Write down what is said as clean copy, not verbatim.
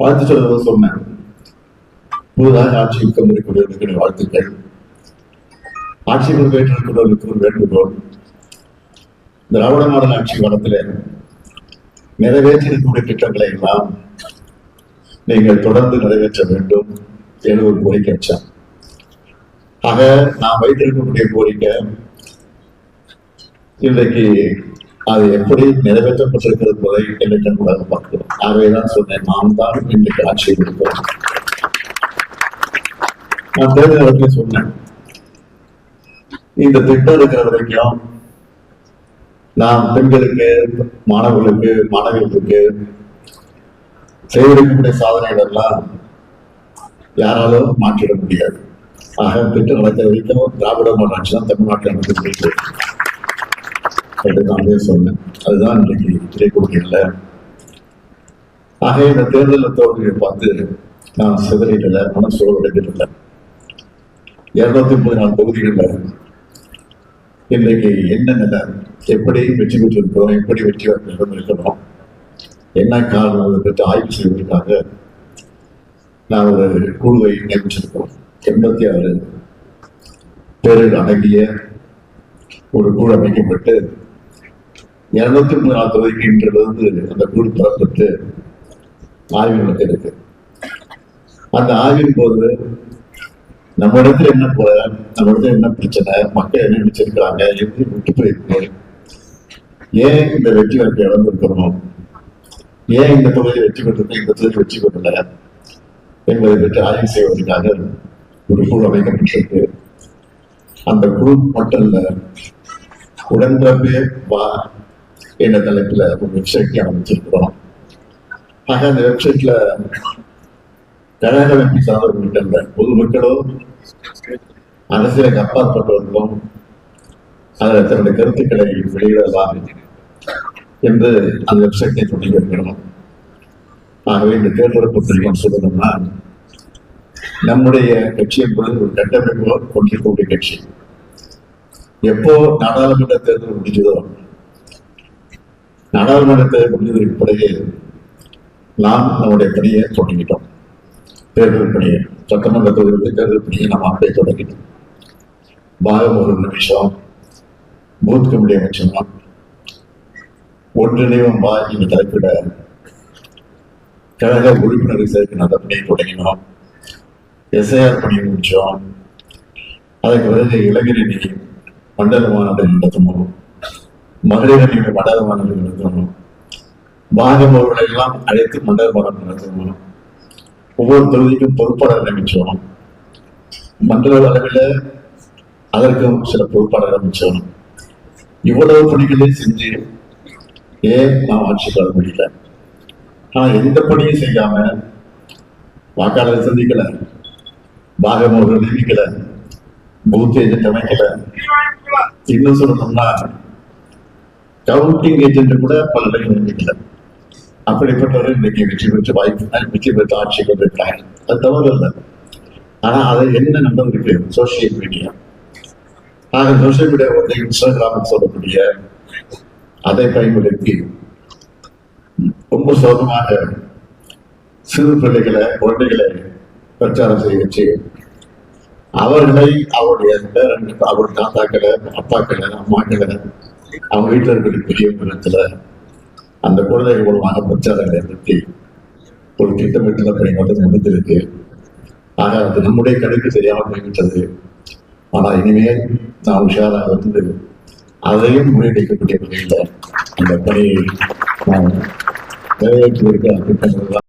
வாழ்த்து சொல்றத சொன்னேன். புதுதாக ஆட்சிக்கு வந்திருக்கிறவர்களுக்கு வாழ்த்துக்கள். ஆட்சி பொறுப்பேற்றிருக்கிறவர்களுக்கு ஒரு வேண்டுகோள். திராவிட மாடல் ஆட்சி காலத்தில் நிறைவேற்றிருக்கக்கூடிய திட்டங்களை எல்லாம் நீங்கள் தொடர்ந்து நிறைவேற்ற வேண்டும் என ஒரு கோரிக்கை வச்சார். ஆக நாம் வைத்திருக்கக்கூடிய கோரிக்கை இன்றைக்கு அது எப்படி நிறைவேற்றப்பட்டிருக்கிறது என்பதை இன்றைக்கு நம்மளாக பார்க்கிறோம். ஆகவேதான் சொன்னேன், நாம் தான் இன்றைக்கு ஆட்சியில் இருக்கிறோம். நான் தேர்தல் இடத்துல சொன்னேன், இந்த திட்டம் இருக்கிற வரைக்கும் நாம் பெண்களுக்கு, மாணவர்களுக்கு, மாணவிகளுக்கு செய்திருக்கக்கூடிய சாதனைகள் எல்லாம் யாராலும் மாற்றிட முடியாது. ஆக திட்டம் நடக்கிற வரைக்கும் திராவிட மாடல் ஆட்சி தான் தமிழ்நாட்டில் நடந்து நான் சொன்னேன். அதுதான் இன்றைக்கு கிடைக்கக்கூடிய. ஆக இந்த தேர்தல் தோல்வியை பார்த்து நான் சிதறிடல, மனம் சோர்வடைந்திடல. 234 தொகுதிகளில் இன்றைக்கு என்னென்ன எப்படி வெற்றி பெற்றிருக்கிறோம், எப்படி வெற்றி இருக்கணும், என்ன காரணம் அதை பற்றி ஆய்வு செய்வதற்காக நான் ஒரு குழுவை நியமிச்சிருக்கிறோம். 86 பேர்கள் அடங்கிய ஒரு குழு அமைக்கப்பட்டு 234 தொகுதிக்கு இன்றிலிருந்து அந்த குழு பெறப்பட்டு ஆய்வு நடத்த இருக்கு. அந்த ஆய்வின் போது நம்ம இடத்துல என்ன போல, நம்ம இடத்துல என்ன பிரச்சனை, மக்கள் என்ன நினைச்சிருக்கிறாங்க, எப்படி விட்டு போயிருக்கு, ஏன் இந்த வெற்றி வாய்ப்பை இழந்திருக்கணும், ஏன் இந்த தொகுதியை வெற்றி பெற்றிருக்க, இந்த தொகுதி வெற்றி பெறல என்பதை பற்றி ஆய்வு செய்வதற்காக ஒரு குழு அமைக்கப்பட்டிருக்கு. அந்த குழு மட்டும் இல்ல, உடன்பிறப்பே வா என்ற தலைப்புல ஒரு வெப்சைட் அமைச்சிருக்கிறோம். ஆக அந்த வெப்சைட்ல கழக அமைப்பு சார்ந்தவர்கள் பொதுமக்களும் அரசியலுக்கு அப்பாற்பட்டவர்களும் அதில் தன்னுடைய கருத்துக்களை வெளியிடலாம் என்று அந்த வெப்சைட்டை தொடங்கி இருக்கிறோம். ஆகவே இந்த தேர்தல் பத்திரிகை சொல்லணும்னா, நம்முடைய கட்சி என்பது ஒரு கட்டமைப்பு கொண்டிருக்கக்கூடிய கட்சி. எப்போ நாடாளுமன்ற தேர்தல் முடிஞ்சதோ, நாடாளுமன்ற தேர்தல் முடிந்ததற்கு பிறகு நாம் நம்முடைய பணியை தொடங்கிட்டோம். தேர்தல் பணியை, சட்டமன்ற தொகுதியில் தேர்தல் பணியை நாம் அப்படியே தொடங்கிட்டோம். பாகம் ஒரு நிமிஷம், பூத் கமிட்டி அமைச்சோம், ஒன்றிணைவும் வா இந்த தலைப்பிட கழக உறுப்பினர்கள் சேர்க்கிற அந்த பணியை தொடங்கினோம். எஸ்ஐஆர் பணியை முடிச்சோம். அதற்கு பிறகு இளைஞரணி மண்டல மாநாடு நடத்தணும், மகளிர் அணி மண்டல மாநாடு நடத்தணும், பாகம் அவர்களை எல்லாம் அழைத்து மண்டல மாநாடு நடத்தணும். ஒவ்வொரு தொகுதிக்கும் பொறுப்பாளர் நியமிச்சோம். மண்டல அளவில் அதற்கும் சில பொறுப்பாளர் அமைச்சோம். இவ்வளவு பணிகளையும் செஞ்சு ஏன் நாம் ஆட்சி பெற முடியல? ஆனா எந்த பணியும் செய்யாம வாக்காளரை சந்திக்கல, பாகம் அவர்கள் நியமிக்கல, பூத் ஏஜென்ட் அமைக்கல, இன்னும் சொல்லணும்னா கவுண்டிங் ஏஜென்ட் கூட பல இடங்கள் நியமிக்கல. அப்படிப்பட்டவர்கள் இன்னைக்கு வெற்றி பெற்று வெற்றி பெற்று ஆட்சி கொண்டிருக்கிறாங்க. அது தவறு இல்லை. ஆனா அதை என்ன நடந்திருக்கு? Social media. ஆக சோசியல் மீடியா வந்து இன்ஸ்டாகிராம் சொல்லக்கூடிய அதை பயன்படுத்தி ரொம்ப சோகமாக சிறு பிள்ளைகளை, குழந்தைகளை பிரச்சாரம் செய்ய வச்சு அவர்களை அவருடைய பேரன்கள், அவருடைய தாத்தாக்களை, அப்பாக்களை, அம்மாக்களை, அவங்க வீட்டில் இருக்கிற பெரிய இடத்துல அந்த குழந்தைகள் மூலமாக பிரச்சாரங்களை நிறுத்தி ஒரு திட்டமிட்ட பணி மட்டும் முடிந்திருக்கு. ஆக அது நம்முடைய கணக்கு தெரியாமல் போய்விட்டது. ஆனால் இனிமேல் நாம் உஷாராக வந்து அதையும் முறியடிக்கக்கூடிய வகையில் அந்த பணியை நாம் நிறைவேற்றுவதற்கு திட்டங்கள்